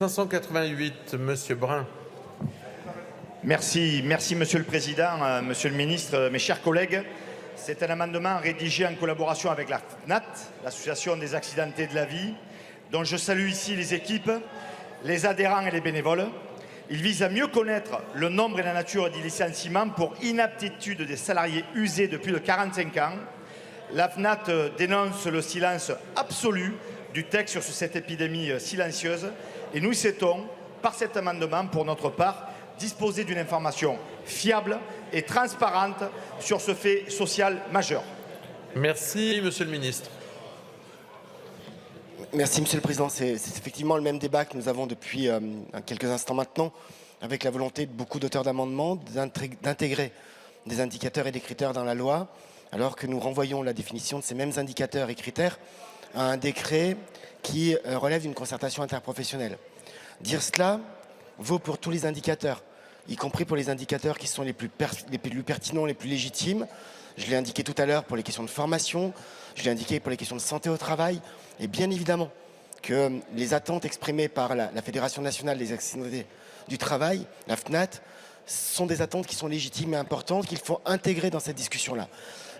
588, Monsieur Brun. Merci Monsieur le Président, Monsieur le Ministre, mes chers collègues. C'est un amendement rédigé en collaboration avec la FNAT, l'Association des accidentés de la vie, dont je salue ici les équipes, les adhérents et les bénévoles. Il vise à mieux connaître le nombre et la nature des licenciements pour inaptitude des salariés usés de plus de 45 ans. La FNAT dénonce le silence absolu du texte sur cette épidémie silencieuse et nous souhaitons, par cet amendement, pour notre part, disposer d'une information fiable et transparente sur ce fait social majeur. Merci, Monsieur le Ministre. Merci, Monsieur le Président. C'est effectivement le même débat que nous avons depuis quelques instants maintenant, avec la volonté de beaucoup d'auteurs d'amendements d'intégrer des indicateurs et des critères dans la loi, alors que nous renvoyons la définition de ces mêmes indicateurs et critères à un décret qui relève d'une concertation interprofessionnelle. Dire cela vaut pour tous les indicateurs, y compris pour les indicateurs qui sont les plus pertinents, les plus légitimes. Je l'ai indiqué tout à l'heure pour les questions de formation, je l'ai indiqué pour les questions de santé au travail, et bien évidemment que les attentes exprimées par la Fédération nationale des accidentés du travail, la FNAT, sont des attentes qui sont légitimes et importantes, qu'il faut intégrer dans cette discussion-là.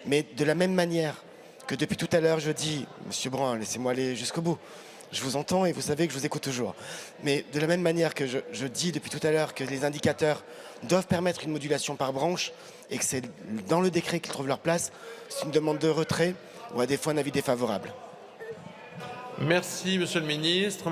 Mais de la même manière que depuis tout à l'heure je dis, Monsieur Brun, laissez-moi aller jusqu'au bout, je vous entends et vous savez que je vous écoute toujours. Mais de la même manière que je dis depuis tout à l'heure que les indicateurs doivent permettre une modulation par branche et que c'est dans le décret qu'ils trouvent leur place, c'est une demande de retrait ou à défaut un avis défavorable. Merci, Monsieur le Ministre.